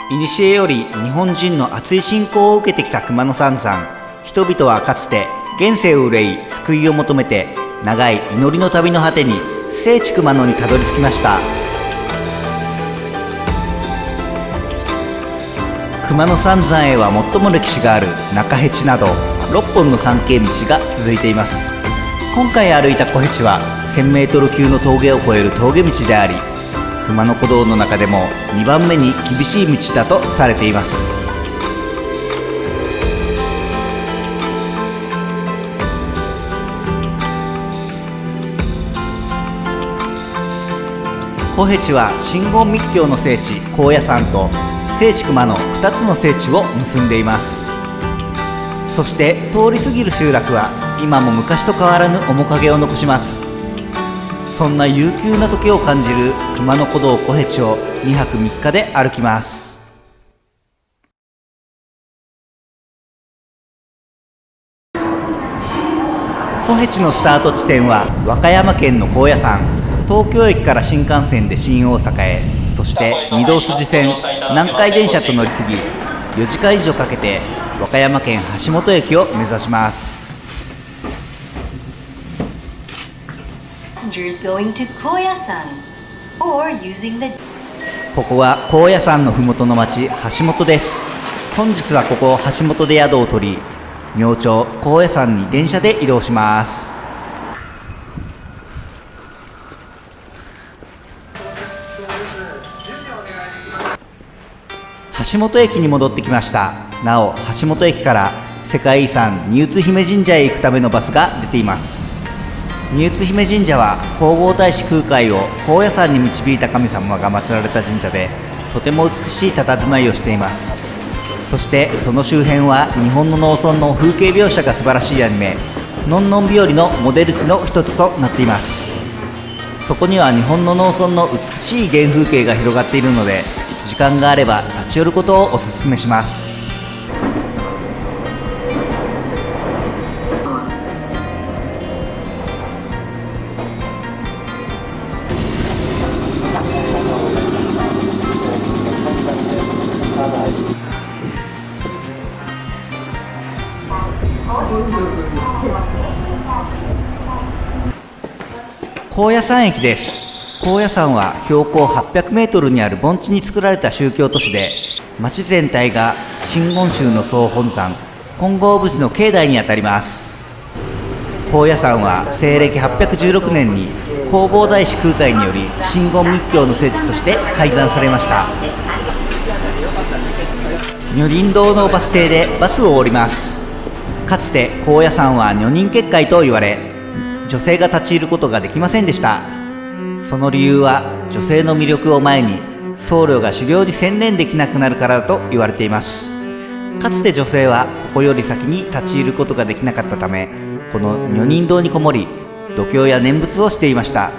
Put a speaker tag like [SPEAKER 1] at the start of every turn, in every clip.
[SPEAKER 1] 古より日本人の熱い信仰を受けてきた熊野三山。人々はかつて現世を憂い救いを求めて長い祈りの旅の果てに聖地熊野にたどり着きました。熊野三山へは最も歴史がある中辺地など6本の参詣道が続いています。今回歩いた小辺地は 1000m 級の峠を越える峠道であり、熊野古道の中でも2番目に厳しい道だとされています。小辺地は真言密教の聖地高野山と聖地熊野2つの聖地を結んでいます。そして通り過ぎる集落は今も昔と変わらぬ面影を残します。そんな悠久な時を感じる熊野古道小辺地を2泊3日で歩きます。小辺地のスタート地点は和歌山県の高野山。東京駅から新幹線で新大阪へ、そして御堂筋線、南海電車と乗り継ぎ4時間以上かけて和歌山県橋本駅を目指します。ここは高野山のふもとの町橋本です。本日はここ橋本で宿を取り、明朝高野山に電車で移動します。橋本駅に戻ってきました。なお橋本駅から世界遺産新津姫神社へ行くためのバスが出ています。新津姫神社は弘法大師空海を高野山に導いた神様が祀られた神社で、とても美しい佇まいをしています。そしてその周辺は日本の農村の風景描写が素晴らしいアニメのんのん日和のモデル地の一つとなっています。そこには日本の農村の美しい原風景が広がっているので、時間があれば立ち寄ることをお勧めします。高野山駅です。高野山は標高800メートルにある盆地に作られた宗教都市で、町全体が真言宗の総本山金剛峯寺の境内にあたります。高野山は西暦816年に弘法大師空海により真言密教の聖地として開山されました。女人堂のバス停でバスを降ります。かつて高野山は女人結界と言われ、女性が立ち入ることができませんでした。その理由は女性の魅力を前に僧侶が修行に専念できなくなるからだと言われています。かつて女性はここより先に立ち入ることができなかったため、この女人堂にこもり度胸や念仏をしていました。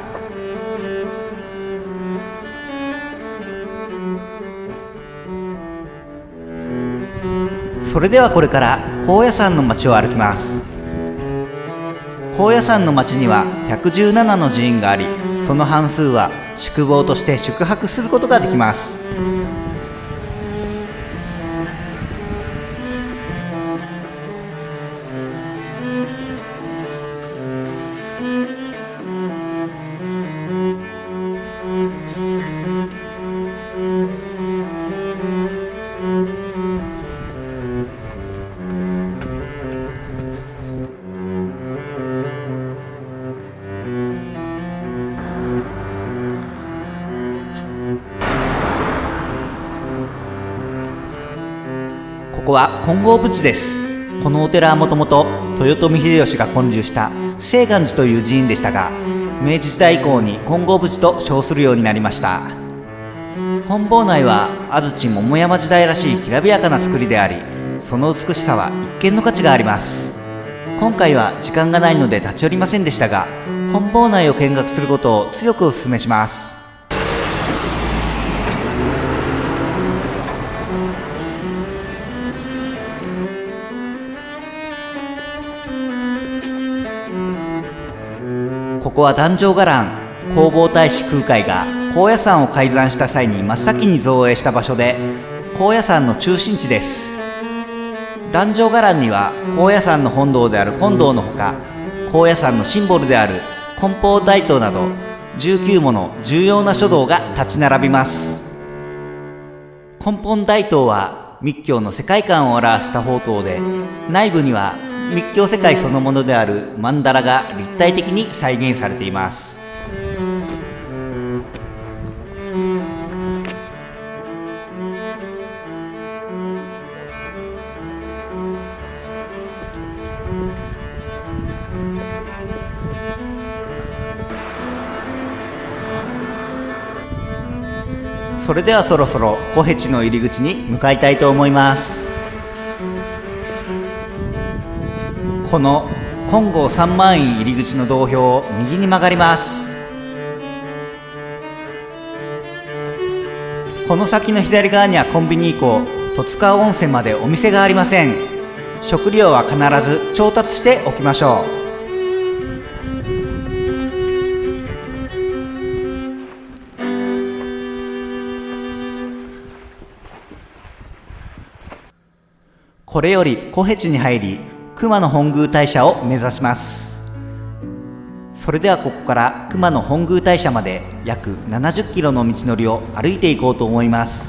[SPEAKER 1] それではこれから高野山の町を歩きます。高野山の町には117の寺院があり、その半数は宿坊として宿泊することができます。ここは金剛峯寺です。このお寺はもともと豊臣秀吉が建立した清願寺という寺院でしたが、明治時代以降に金剛峯寺と称するようになりました。本坊内は安土桃山時代らしいきらびやかな造りであり、その美しさは一見の価値があります。今回は時間がないので立ち寄りませんでしたが、本坊内を見学することを強くお勧めします。ここは壇上伽藍。弘法大師空海が高野山を開山した際に真っ先に造営した場所で、高野山の中心地です。壇上伽藍には高野山の本堂である金堂のほか、高野山のシンボルである金宝大塔など19もの重要な書道が立ち並びます。金宝大塔は密教の世界観を表した宝塔で、内部には密教世界そのものである曼荼羅が立体的に再現されています。それではそろそろ小辺地の入り口に向かいたいと思います。この金剛三万院入り口の道標を右に曲がります。この先の左側にはコンビニ以降、十津川温泉までお店がありません。食料は必ず調達しておきましょう。これより小辺地に入り、熊野本宮大社を目指します。それではここから熊野本宮大社まで約70キロの道のりを歩いていこうと思います。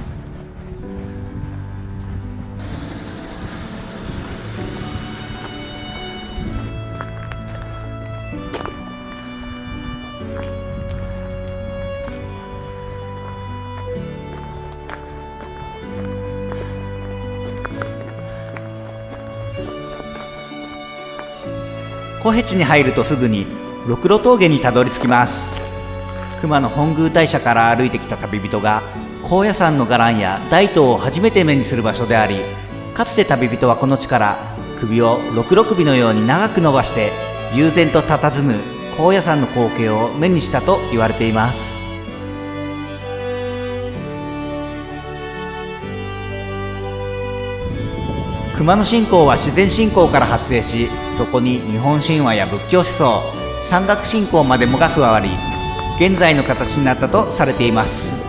[SPEAKER 1] 小辺地に入るとすぐに六路峠にたどり着きます。熊野本宮大社から歩いてきた旅人が高野山の伽藍や大塔を初めて目にする場所であり、かつて旅人はこの地から首を六六首のように長く伸ばして悠然と佇む高野山の光景を目にしたと言われています。熊野信仰は自然信仰から発生し、そこに日本神話や仏教思想、山岳信仰までもが加わり、現在の形になったとされています。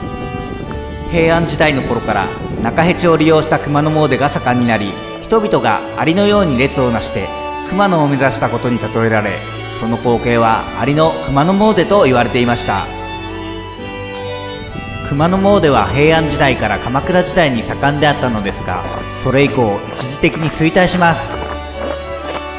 [SPEAKER 1] 平安時代の頃から中辺地を利用した熊野詣が盛んになり、人々がアリのように列をなして熊野を目指したことに例えられ、その光景はアリの熊野詣と言われていました。熊野詣は平安時代から鎌倉時代に盛んであったのですが、それ以降一時的に衰退します。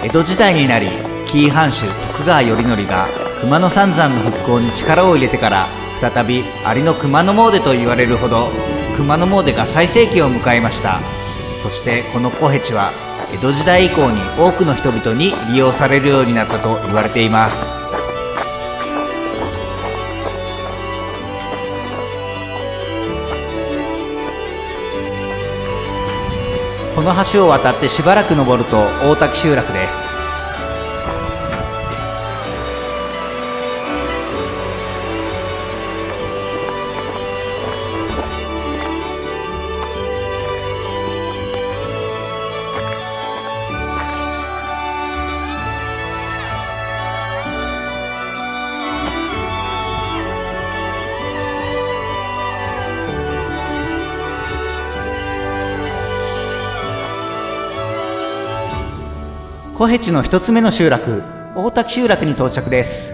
[SPEAKER 1] 江戸時代になり、紀伊藩主徳川頼則が熊野三山の復興に力を入れてから、再びアリの熊野詣と言われるほど熊野詣が最盛期を迎えました。そしてこの小辺地は江戸時代以降に多くの人々に利用されるようになったと言われています。この橋を渡ってしばらく登ると大滝集落です。小辺地の一つ目の集落、大滝集落に到着です。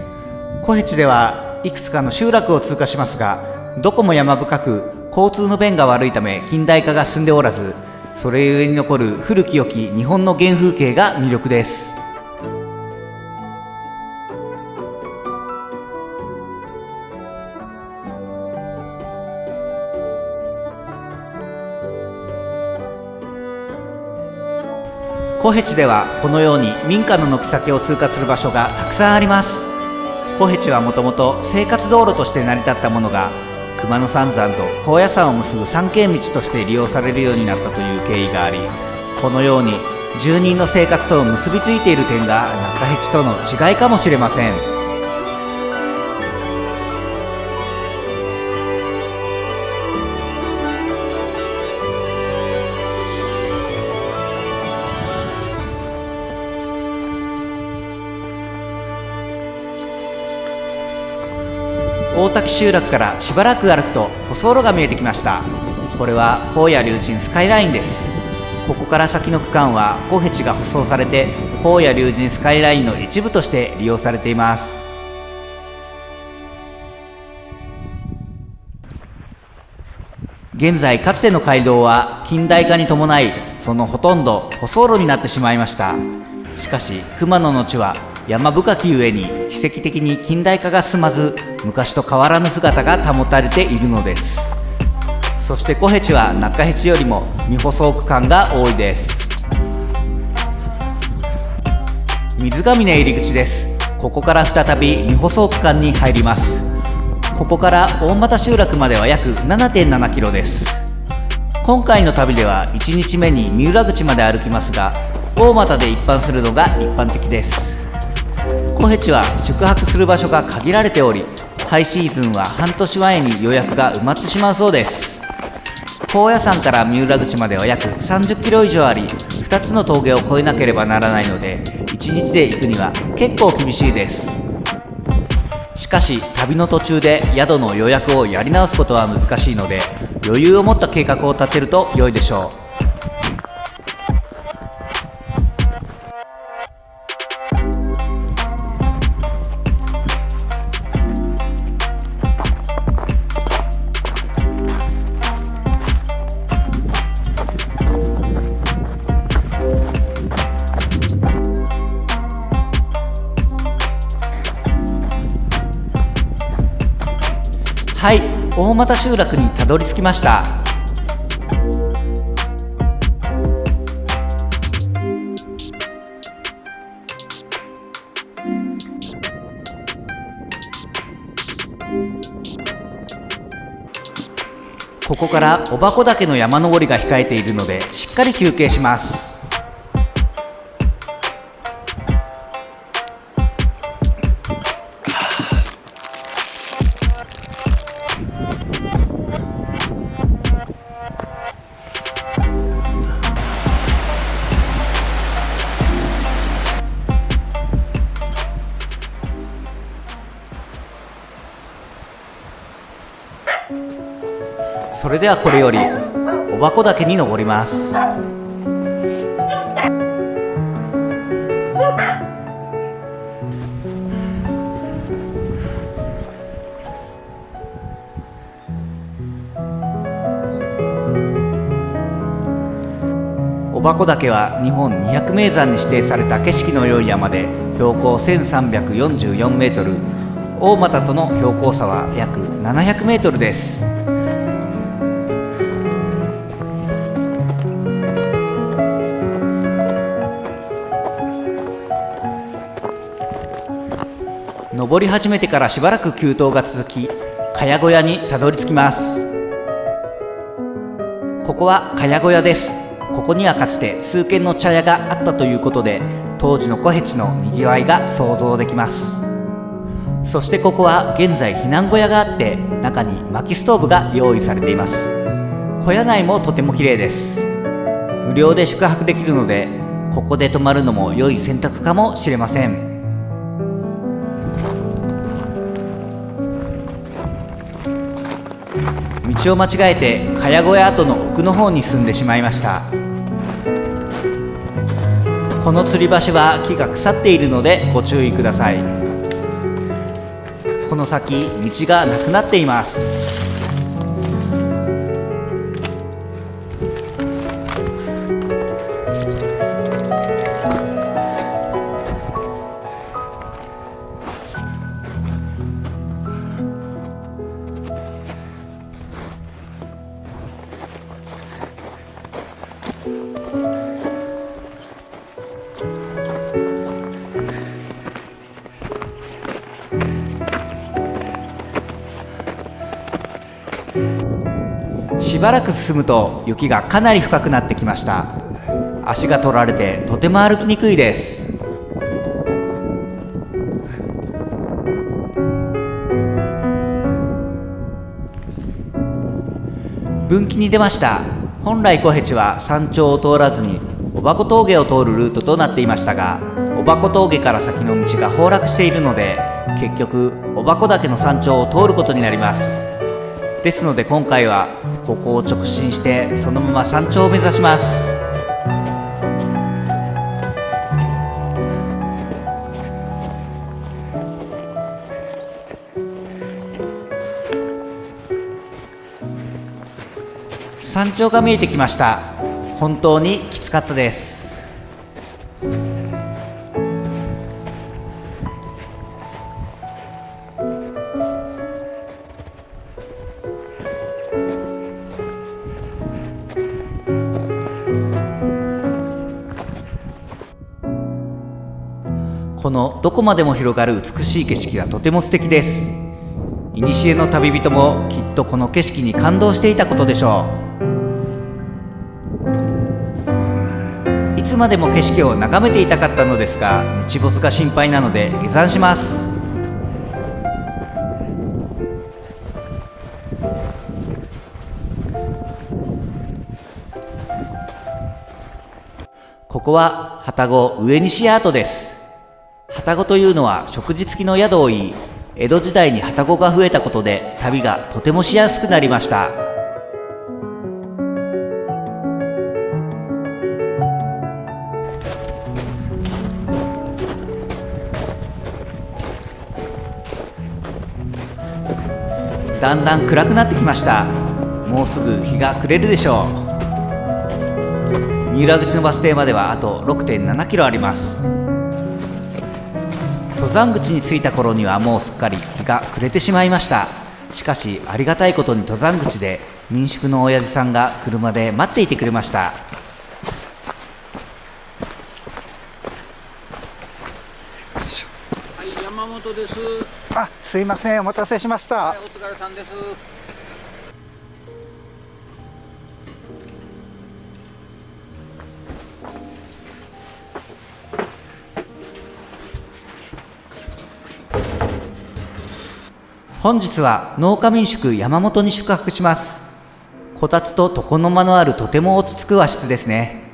[SPEAKER 1] 小辺地ではいくつかの集落を通過しますが、どこも山深く交通の便が悪いため近代化が進んでおらず、それゆえに残る古き良き日本の原風景が魅力です。小辺地ではこのように民家の軒先を通過する場所がたくさんあります。小辺地はもともと生活道路として成り立ったものが、熊野三山と高野山を結ぶ参詣道として利用されるようになったという経緯があり、このように住人の生活と結びついている点が中辺地との違いかもしれません。大滝集落からしばらく歩くと舗装路が見えてきました。これは荒野竜神スカイラインです。ここから先の区間は小辺地が舗装されて、荒野竜神スカイラインの一部として利用されています。現在かつての街道は近代化に伴い、そのほとんど舗装路になってしまいました。しかし熊野の地は山深きゆえに奇跡的に近代化が進まず、昔と変わらぬ姿が保たれているのです。そして小辺地は中辺地よりも未舗装区間が多いです。水ヶ峰入り口です。ここから再び未舗装区間に入ります。ここから大俣集落までは約 7.7 キロです。今回の旅では1日目に三浦口まで歩きますが、大俣で一般するのが一般的です。小辺地は宿泊する場所が限られており、ハイシーズンは半年前に予約が埋まってしまうそうです。高野山から三浦口までは約30キロ以上あり、2つの峠を越えなければならないので、1日で行くには結構厳しいです。しかし旅の途中で宿の予約をやり直すことは難しいので、余裕を持った計画を立てると良いでしょう。はい、大俣集落にたどり着きました。ここから小箱岳の山登りが控えているので、しっかり休憩します。それではこれより小箱岳に登ります。小箱岳は日本200名山に指定された景色の良い山で、標高1344メートル、大俣との標高差は約700メートルです。登り始めてからしばらく急登が続き、茅小屋にたどり着きます。ここは茅小屋です。ここにはかつて数軒の茶屋があったということで、当時の小辺地のにぎわいが想像できます。そしてここは現在避難小屋があって、中に薪ストーブが用意されています。小屋内もとても綺麗です。無料で宿泊できるので、ここで泊まるのも良い選択かもしれません。道を間違えて茅小屋跡の奥の方に進んでしまいました。この吊り橋は木が腐っているのでご注意ください。この先道がなくなっています。しばらく進むと雪がかなり深くなってきました。足が取られてとても歩きにくいです。分岐に出ました。本来小辺地は山頂を通らずに小箱峠を通るルートとなっていましたが、小箱峠から先の道が崩落しているので、結局小箱岳の山頂を通ることになります。ですので今回はここを直進してそのまま山頂を目指します。山頂が見えてきました。本当にきつかったです。このどこまでも広がる美しい景色がとても素敵です。古の旅人もきっとこの景色に感動していたことでしょう。いつまでも景色を眺めていたかったのですが、日没が心配なので下山します。ここは旅籠上西アートです。旅籠というのは食事付きの宿を言い、江戸時代に旅籠が増えたことで旅がとてもしやすくなりました。だんだん暗くなってきました。もうすぐ日が暮れるでしょう。三浦口のバス停まではあと 6.7 キロあります。登山口に着いた頃にはもうすっかり日が暮れてしまいました。しかしありがたいことに登山口で民宿の親父さんが車で待っていてくれました。
[SPEAKER 2] はい、山本です。
[SPEAKER 3] あ、すいません、お待たせしました。
[SPEAKER 2] はい、お疲れさんです。
[SPEAKER 1] 本日は農家民宿山本に宿泊します。こたつと床の間のあるとても落ち着く和室ですね。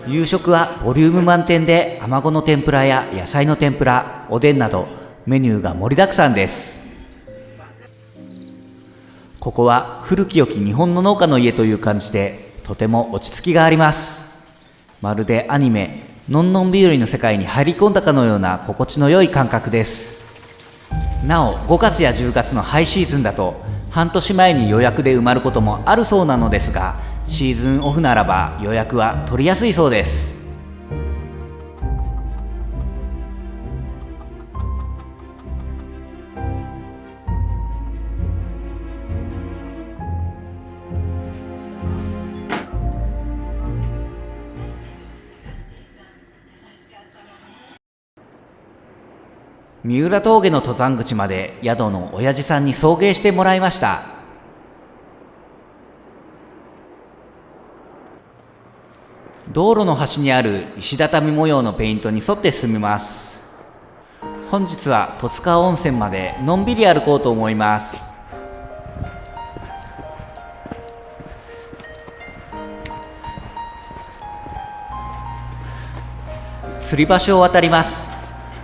[SPEAKER 1] 夕食はボリューム満点で、アマゴの天ぷらや野菜の天ぷら、おでんなどメニューが盛りだくさんです。ここは古き良き日本の農家の家という感じで、とても落ち着きがあります。まるでアニメのんのん日和の世界に入り込んだかのような心地の良い感覚です。なお5月や10月のハイシーズンだと半年前に予約で埋まることもあるそうなのですが、シーズンオフならば予約は取りやすいそうです。三浦峠の登山口まで宿の親父さんに送迎してもらいました。道路の端にある石畳模様のペイントに沿って進みます。本日は十津川温泉までのんびり歩こうと思います。吊り橋を渡ります。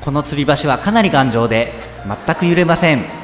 [SPEAKER 1] この吊り橋はかなり頑丈で全く揺れません。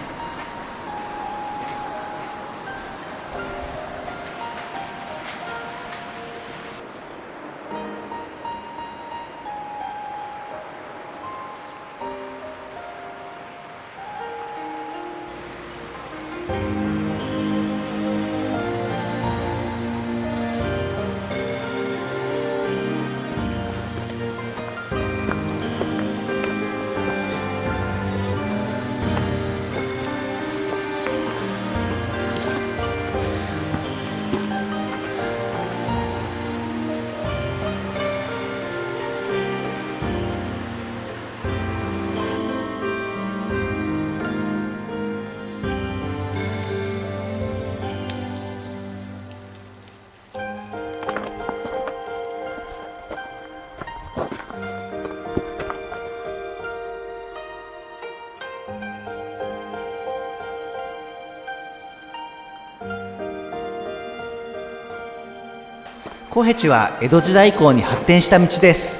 [SPEAKER 1] 小辺地は江戸時代以降に発展した道です。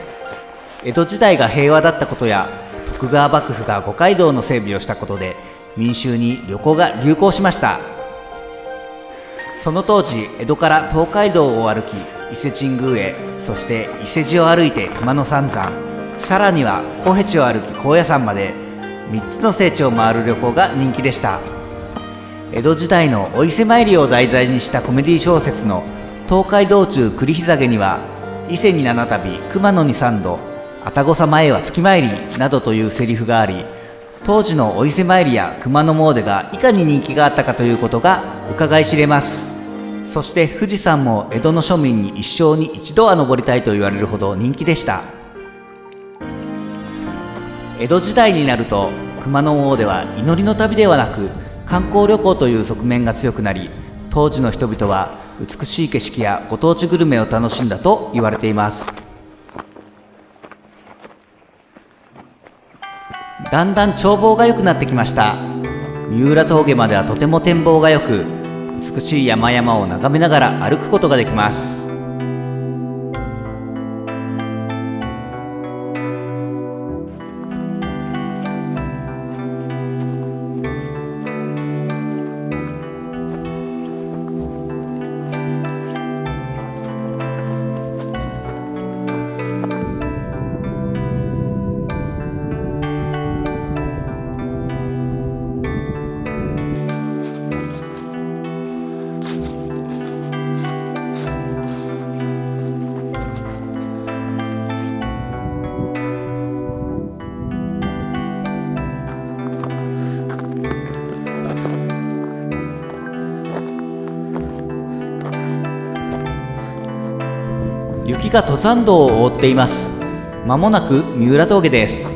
[SPEAKER 1] 江戸時代が平和だったことや徳川幕府が五街道の整備をしたことで民衆に旅行が流行しました。その当時、江戸から東海道を歩き伊勢神宮へ、そして伊勢路を歩いて熊野三山、さらには小辺地を歩き高野山まで3つの聖地を回る旅行が人気でした。江戸時代のお伊勢参りを題材にしたコメディ小説の東海道中栗膝毛には、伊勢に7旅熊野に3度愛宕様へは月参りなどというセリフがあり、当時のお伊勢参りや熊野詣がいかに人気があったかということが伺い知れます。そして富士山も江戸の庶民に一生に一度は登りたいと言われるほど人気でした。江戸時代になると熊野詣は祈りの旅ではなく観光旅行という側面が強くなり、当時の人々は美しい景色やご当地グルメを楽しんだと言われています。だんだん眺望が良くなってきました。三浦峠まではとても展望が良く、美しい山々を眺めながら歩くことができます。雪が登山道を覆っています。まもなく三浦峠です。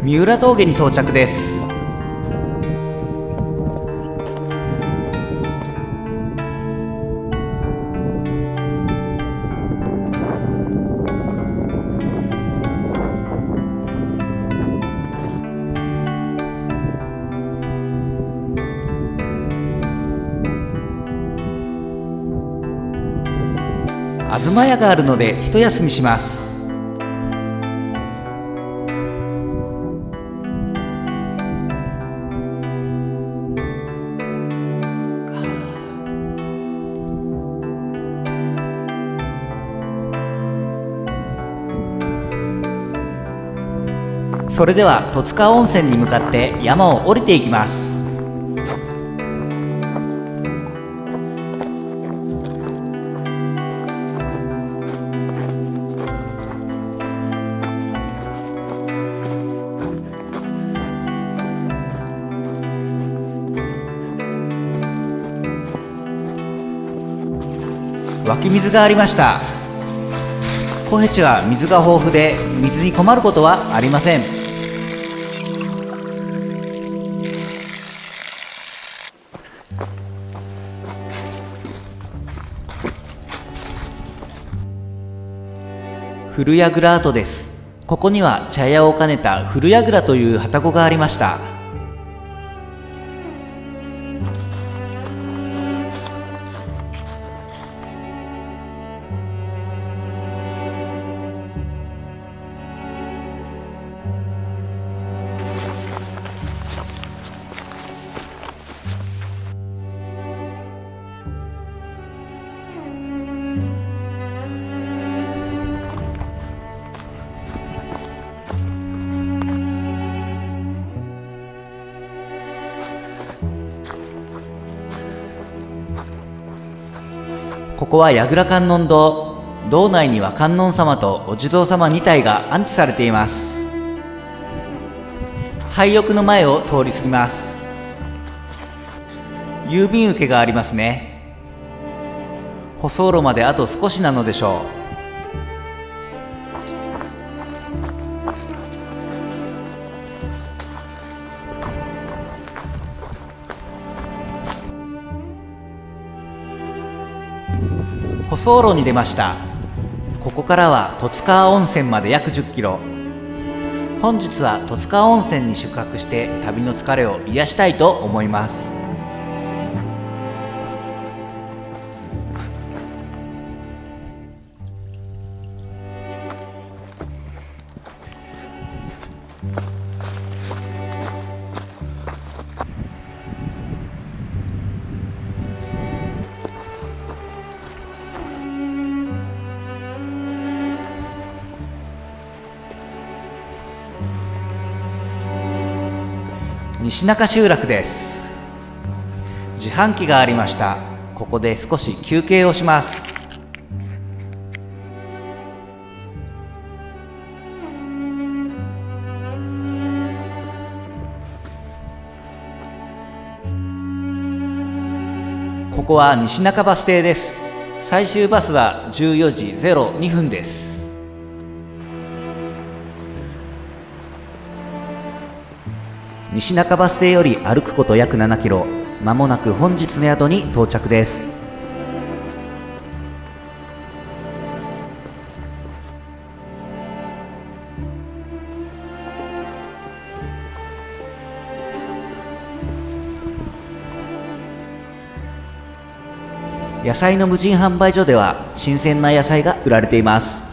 [SPEAKER 1] 三浦峠に到着です。東屋があるので一休みします。それでは戸塚温泉に向かって山を降りていきます。湧き水がありました。小辺地は水が豊富で水に困ることはありません。古櫓跡です。ここには茶屋を兼ねた古櫓という旅籠がありました。ここは櫓観音堂。堂内には観音様とお地蔵様2体が安置されています。廃屋の前を通り過ぎます。郵便受けがありますね。舗装路まであと少しなのでしょう。舗装路に出ました。ここからは十津川温泉まで約10キロ。本日は十津川温泉に宿泊して旅の疲れを癒したいと思います。西中集落です。自販機がありました。ここで少し休憩をします。ここは西中バス停です。最終バスは14時02分です。西中バス停より歩くこと約7キロ、まもなく本日の宿に到着です。野菜の無人販売所では新鮮な野菜が売られています。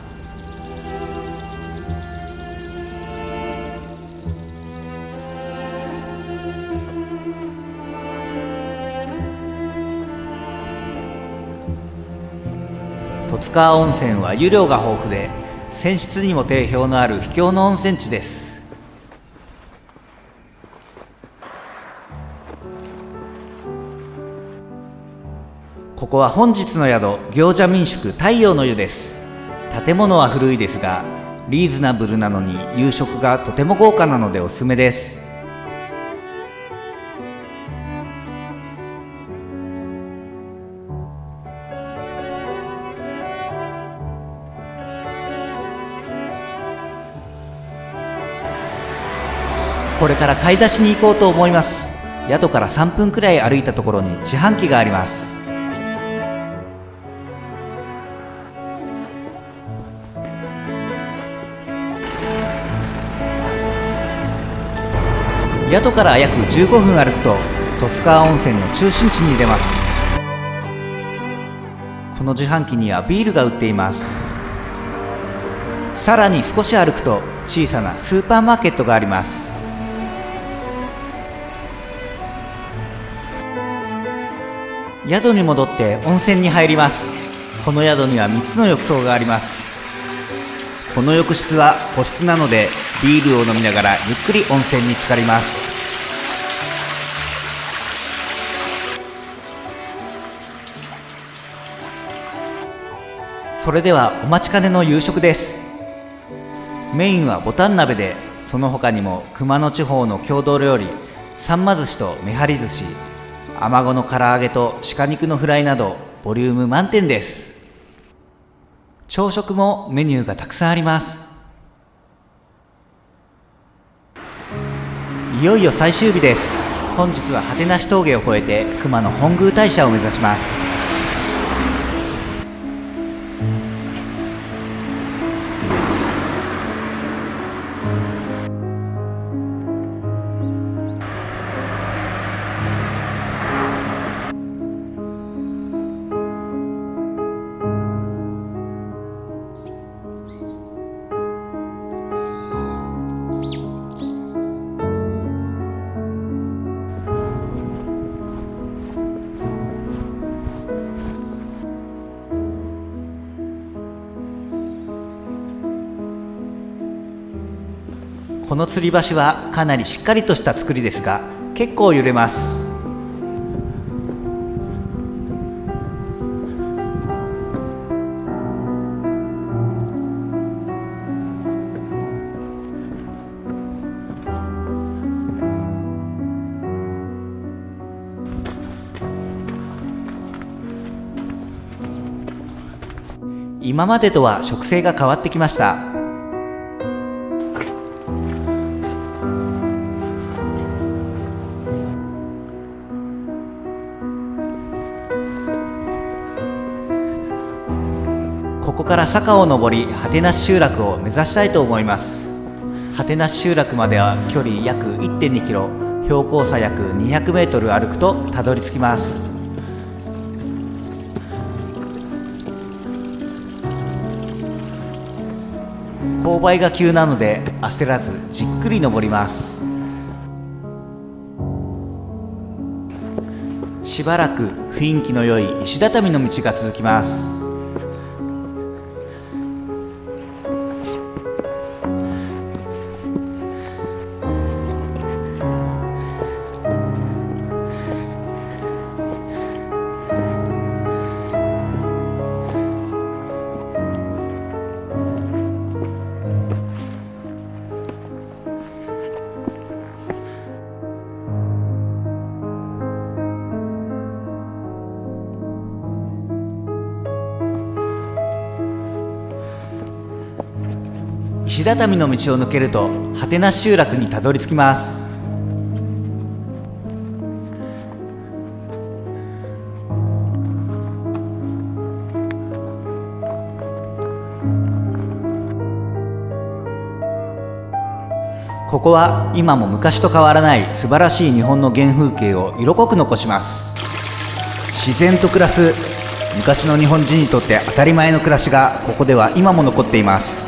[SPEAKER 1] 十津川温泉は湯量が豊富で、泉質にも定評のある秘境の温泉地です。ここは本日の宿、行者民宿太陽の湯です。建物は古いですがリーズナブルなのに夕食がとても豪華なのでおすすめです。これから買い出しに行こうと思います。宿から3分くらい歩いたところに自販機があります。宿から約15分歩くと十津川温泉の中心地に出ます。この自販機にはビールが売っています。さらに少し歩くと小さなスーパーマーケットがあります。宿に戻って温泉に入ります。この宿には3つの浴槽があります。この浴室は個室なのでビールを飲みながらゆっくり温泉に浸かります。それではお待ちかねの夕食です。メインはボタン鍋で、その他にも熊野地方の郷土料理さんま寿司とめはり寿司、アマゴの唐揚げと鹿肉のフライなどボリューム満点です。朝食もメニューがたくさんあります。いよいよ最終日です。本日は果てなし峠を越えて熊野本宮大社を目指します。この吊り橋はかなりしっかりとした作りですが、結構揺れます。今までとは植生が変わってきました。ここから坂を登り、果てなし集落を目指したいと思います。果てなし集落までは距離約 1.2 キロ、標高差約200メートル歩くとたどり着きます。勾配が急なので焦らずじっくり登ります。しばらく雰囲気の良い石畳の道が続きます。石畳の道を抜けると果てなし集落にたどり着きます。ここは今も昔と変わらない素晴らしい日本の原風景を色濃く残します。自然と暮らす昔の日本人にとって当たり前の暮らしがここでは今も残っています。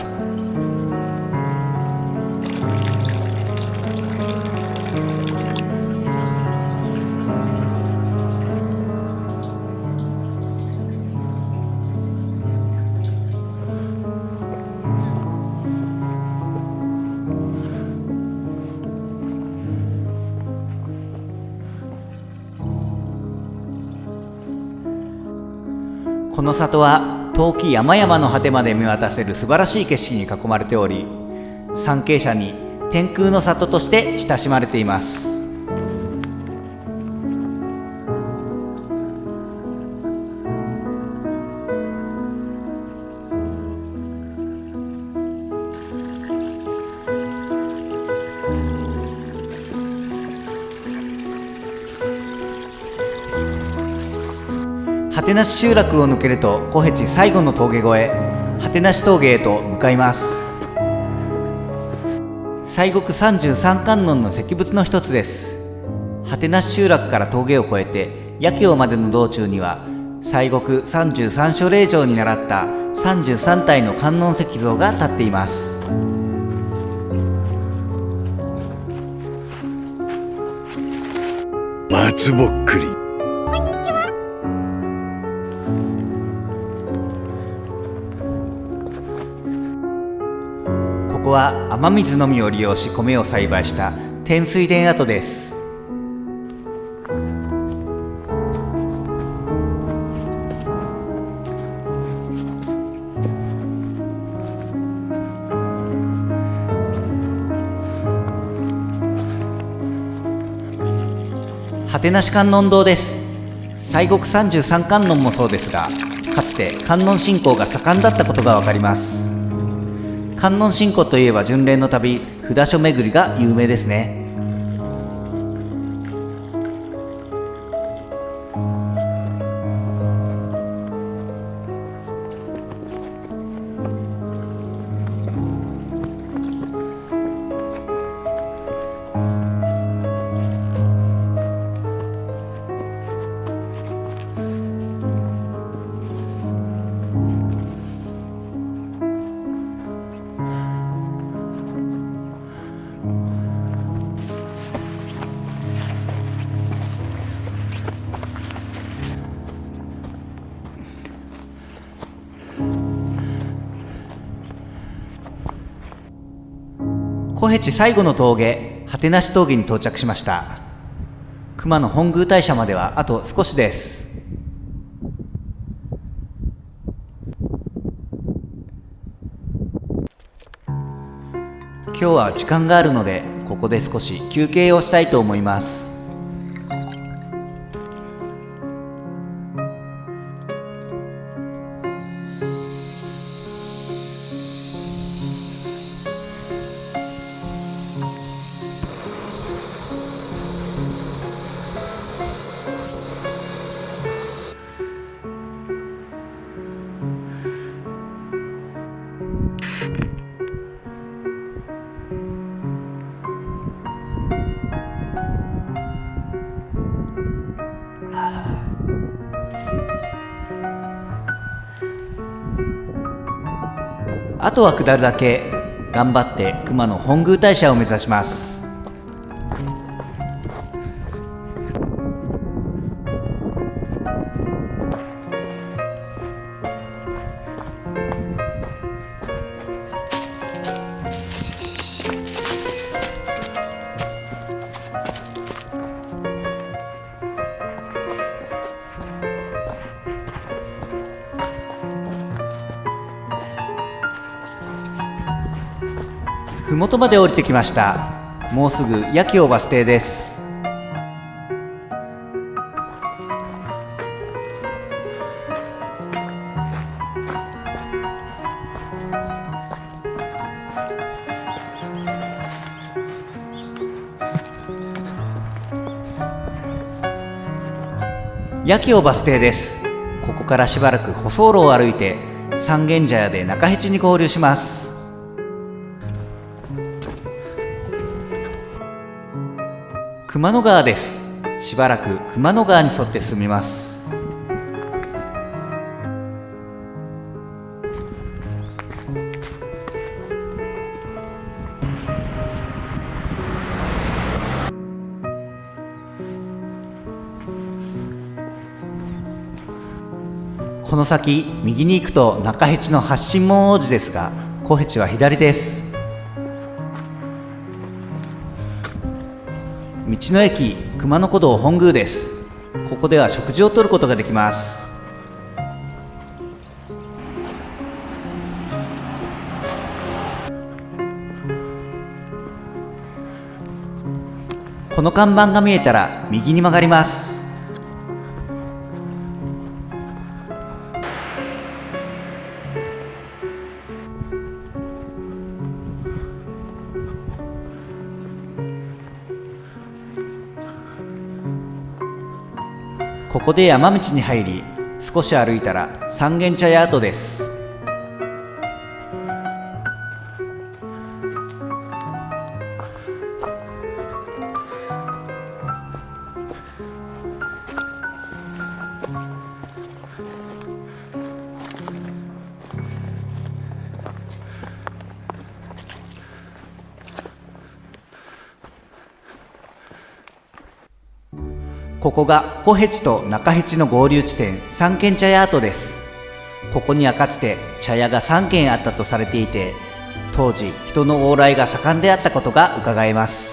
[SPEAKER 1] この里は遠き山々の果てまで見渡せる素晴らしい景色に囲まれており、参詣者に天空の里として親しまれています。果てなし集落を抜けると小辺路最後の峠越え、果てなし峠へと向かいます。西国33観音の石仏の一つです。果てなし集落から峠を越えて野経までの道中には、西国33所霊場に倣った33体の観音石像が立っています。
[SPEAKER 4] 松ぼっくり。
[SPEAKER 1] ここは雨水のみを利用し米を栽培した天水田跡です。果てなし観音堂です。西国33観音もそうですが、かつて観音信仰が盛んだったことがわかります。観音信仰といえば巡礼の旅、札所巡りが有名ですね。小辺路最後の峠、果てなし峠に到着しました。熊野本宮大社まではあと少しです。今日は時間があるので、ここで少し休憩をしたいと思います。あとは下るだけ。頑張って熊野本宮大社を目指します。ふもとまで降りてきました。もうすぐ八木尾バス停です。八木尾バス停です。ここからしばらく舗装路を歩いて三軒茶屋で中辺に合流します。熊野川です。しばらく熊野川に沿って進みます。この先右に行くと中辺の八神門王子ですが、小辺は左です。道の駅熊野古道本宮です。ここでは食事をとることができます。この看板が見えたら右に曲がります。ここで山道に入り、少し歩いたら三軒茶屋跡です。ここが小辺と中辺の合流地点、三軒茶屋跡です。ここにはかつて茶屋が3軒あったとされていて、当時人の往来が盛んであったことが伺えます。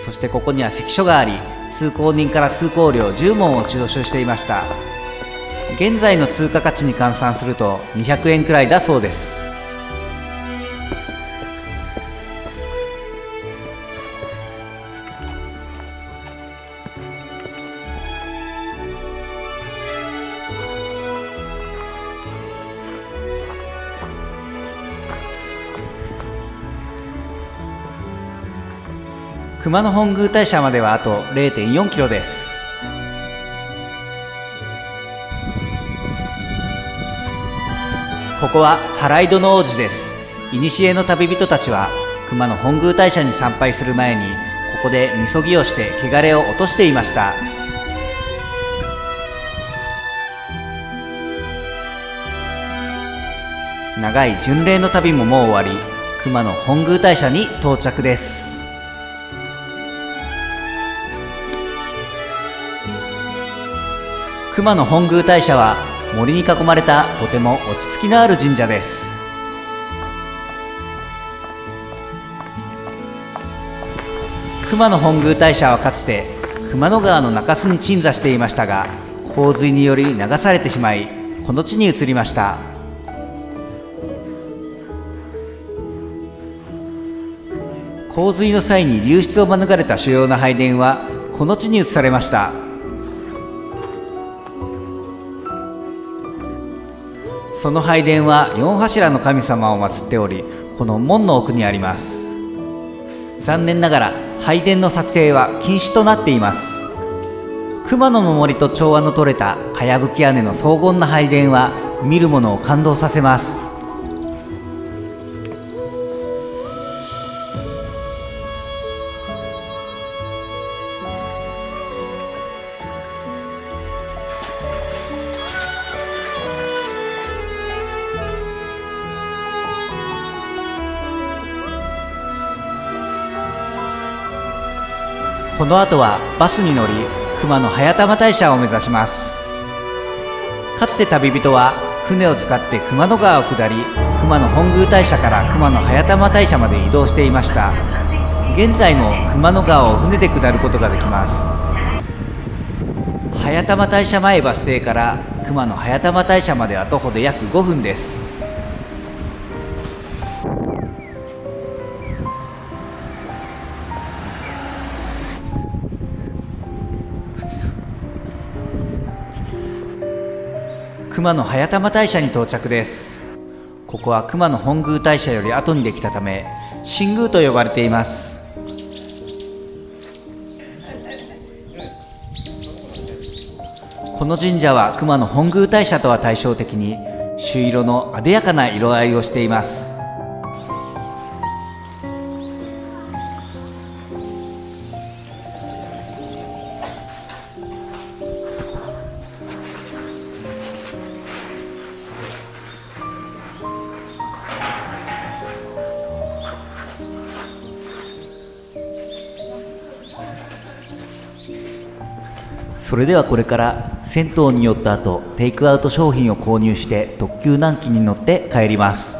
[SPEAKER 1] そしてここには関所があり、通行人から通行料10文を徴収していました。現在の通貨価値に換算すると200円くらいだそうです。熊野本宮大社まではあと 0.4 キロです。ここは払い戸の王子です。古の旅人たちは熊野本宮大社に参拝する前にここでみそぎをして汚れを落としていました。長い巡礼の旅ももう終わり、熊野本宮大社に到着です。熊野本宮大社は森に囲まれたとても落ち着きのある神社です。熊野本宮大社はかつて熊野川の中州に鎮座していましたが、洪水により流されてしまいこの地に移りました。洪水の際に流出を免れた主要な拝殿はこの地に移されました。その拝殿は4柱の神様を祀っており、この門の奥にあります。残念ながら拝殿の撮影は禁止となっています。熊野の森と調和の取れたかやぶき屋根の荘厳な拝殿は見る者を感動させます。この後はバスに乗り熊野早玉大社を目指します。かつて旅人は船を使って熊野川を下り、熊野本宮大社から熊野早玉大社まで移動していました。現在も熊野川を船で下ることができます。早玉大社前バス停から熊野早玉大社までは徒歩で約5分です。熊野早玉大社に到着です。ここは熊野本宮大社より後にできたため新宮と呼ばれています。この神社は熊野本宮大社とは対照的に朱色の艶やかな色合いをしています。それではこれから銭湯に寄った後、テイクアウト商品を購入して特急南紀に乗って帰ります。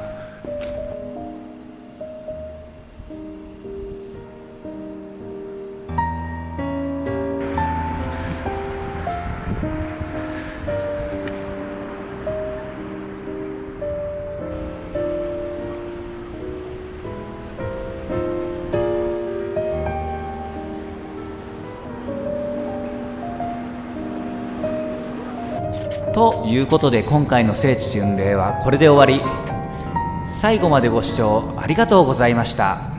[SPEAKER 1] ということで今回の聖地巡礼はこれで終わり。最後までご視聴ありがとうございました。